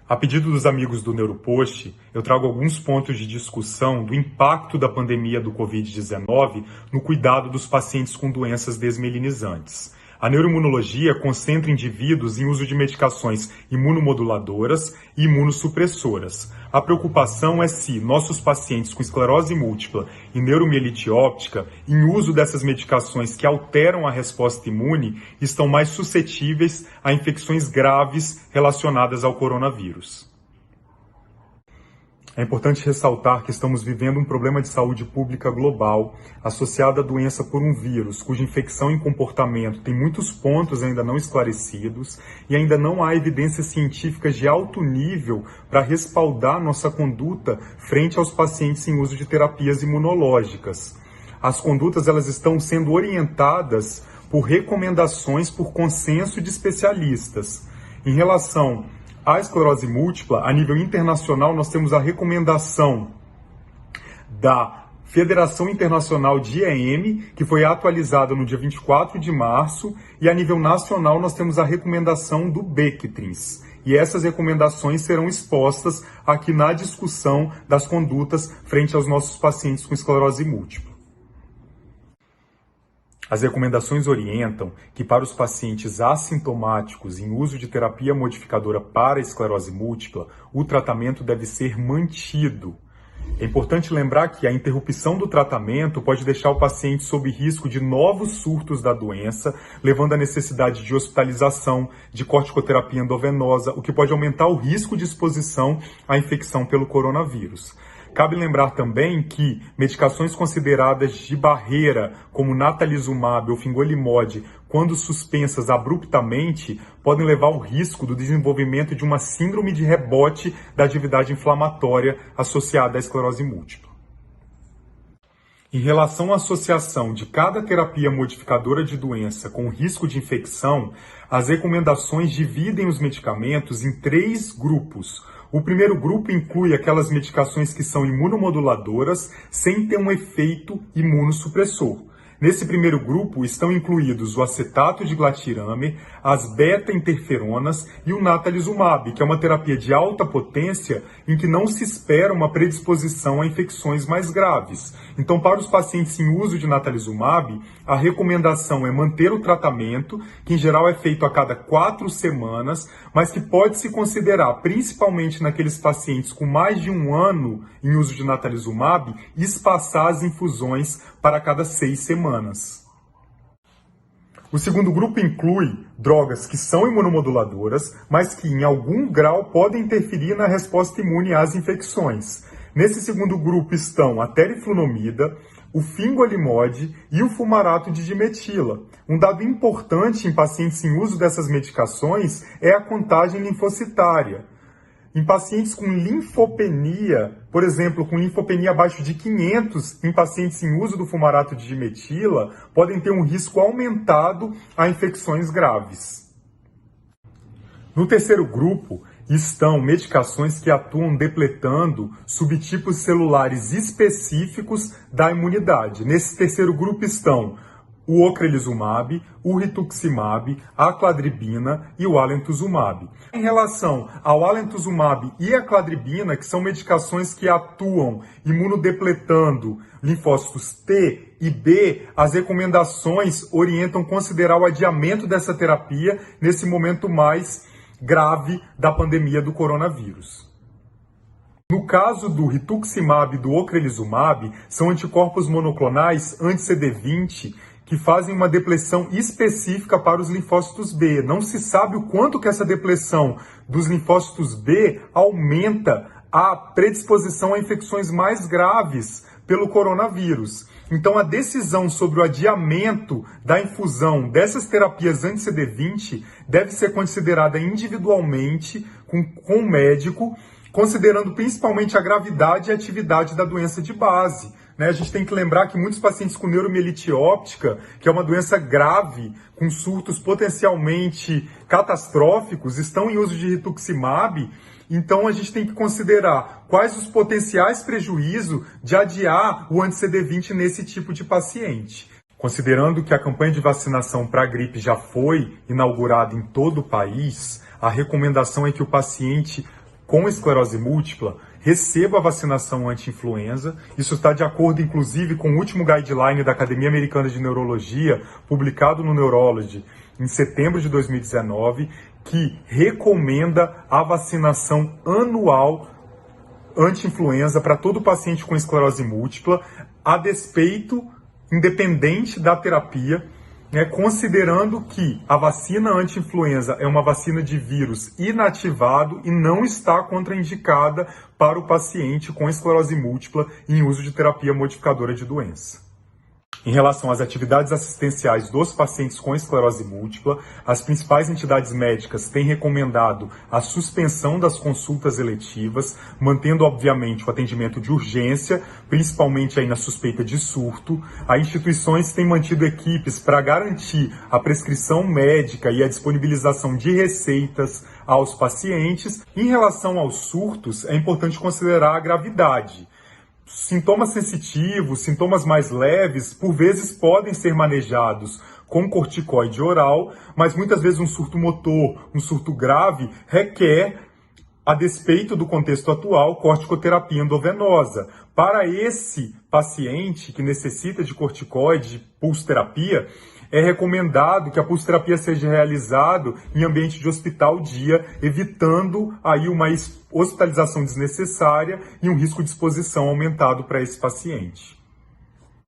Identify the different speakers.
Speaker 1: A pedido dos amigos do Neuropost, eu trago alguns pontos de discussão do impacto da pandemia do Covid-19 no cuidado dos pacientes com doenças desmielinizantes. A neuroimunologia concentra indivíduos em uso de medicações imunomoduladoras e imunossupressoras. A preocupação é se nossos pacientes com esclerose múltipla e neuromielite óptica, em uso dessas medicações que alteram a resposta imune, estão mais suscetíveis a infecções graves relacionadas ao coronavírus. É importante ressaltar que estamos vivendo um problema de saúde pública global associado à doença por um vírus, cuja infecção e comportamento tem muitos pontos ainda não esclarecidos e ainda não há evidências científicas de alto nível para respaldar nossa conduta frente aos pacientes em uso de terapias imunológicas. As condutas elas estão sendo orientadas por recomendações por consenso de especialistas. Em relação a esclerose múltipla, a nível internacional, nós temos a recomendação da Federação Internacional de IEM, que foi atualizada no dia 24 de março, e a nível nacional nós temos a recomendação do BECTRINS. E essas recomendações serão expostas aqui na discussão das condutas frente aos nossos pacientes com esclerose múltipla. As recomendações orientam que para os pacientes assintomáticos em uso de terapia modificadora para a esclerose múltipla, o tratamento deve ser mantido. É importante lembrar que a interrupção do tratamento pode deixar o paciente sob risco de novos surtos da doença, levando à necessidade de hospitalização, de corticoterapia endovenosa, o que pode aumentar o risco de exposição à infecção pelo coronavírus. Cabe lembrar também que medicações consideradas de barreira, como natalizumab ou fingolimod, quando suspensas abruptamente, podem levar ao risco do desenvolvimento de uma síndrome de rebote da atividade inflamatória associada à esclerose múltipla. Em relação à associação de cada terapia modificadora de doença com risco de infecção, as recomendações dividem os medicamentos em 3 grupos. O primeiro grupo inclui aquelas medicações que são imunomoduladoras sem ter um efeito imunossupressor. Nesse primeiro grupo estão incluídos o acetato de glatirame, as beta-interferonas e o natalizumab, que é uma terapia de alta potência em que não se espera uma predisposição a infecções mais graves. Então, para os pacientes em uso de natalizumab, a recomendação é manter o tratamento, que em geral é feito a cada 4 semanas, mas que pode se considerar, principalmente naqueles pacientes com mais de 1 ano em uso de natalizumab, espaçar as infusões para cada 6 semanas. O segundo grupo inclui drogas que são imunomoduladoras, mas que em algum grau podem interferir na resposta imune às infecções. Nesse segundo grupo estão a teriflunomida, o fingolimod e o fumarato de dimetila. Um dado importante em pacientes em uso dessas medicações é a contagem linfocitária. Em pacientes com linfopenia, por exemplo, com linfopenia abaixo de 500, em pacientes em uso do fumarato de dimetila, podem ter um risco aumentado a infecções graves. No terceiro grupo estão medicações que atuam depletando subtipos celulares específicos da imunidade. Nesse terceiro grupo estão o ocrelizumab, o rituximab, a cladribina e o alentuzumab. Em relação ao alentuzumab e a cladribina, que são medicações que atuam imunodepletando linfócitos T e B, as recomendações orientam considerar o adiamento dessa terapia nesse momento mais grave da pandemia do coronavírus. No caso do rituximab e do ocrelizumab, são anticorpos monoclonais anti-CD20 que fazem uma depleção específica para os linfócitos B. Não se sabe o quanto que essa depleção dos linfócitos B aumenta a predisposição a infecções mais graves pelo coronavírus. Então, a decisão sobre o adiamento da infusão dessas terapias anti-CD20 deve ser considerada individualmente com o médico, considerando principalmente a gravidade e a atividade da doença de base. A gente tem que lembrar que muitos pacientes com neuromielite óptica, que é uma doença grave, com surtos potencialmente catastróficos, estão em uso de rituximab. Então a gente tem que considerar quais os potenciais prejuízos de adiar o anti-CD20 nesse tipo de paciente. Considerando que a campanha de vacinação para a gripe já foi inaugurada em todo o país, a recomendação é que o paciente com esclerose múltipla receba a vacinação anti-influenza. Isso está de acordo, inclusive, com o último guideline da Academia Americana de Neurologia, publicado no Neurology em setembro de 2019, que recomenda a vacinação anual anti-influenza para todo paciente com esclerose múltipla, a despeito, independente da terapia, considerando que a vacina anti-influenza é uma vacina de vírus inativado e não está contraindicada para o paciente com esclerose múltipla em uso de terapia modificadora de doença. Em relação às atividades assistenciais dos pacientes com esclerose múltipla, as principais entidades médicas têm recomendado a suspensão das consultas eletivas, mantendo, obviamente, o atendimento de urgência, principalmente aí na suspeita de surto. As instituições têm mantido equipes para garantir a prescrição médica e a disponibilização de receitas aos pacientes. Em relação aos surtos, é importante considerar a gravidade. Sintomas sensitivos, sintomas mais leves, por vezes podem ser manejados com corticoide oral, mas muitas vezes um surto motor, um surto grave, requer, a despeito do contexto atual, corticoterapia endovenosa. Para esse paciente que necessita de corticoide, de pulsoterapia, é recomendado que a pulsoterapia seja realizada em ambiente de hospital dia, evitando aí uma hospitalização desnecessária e um risco de exposição aumentado para esse paciente.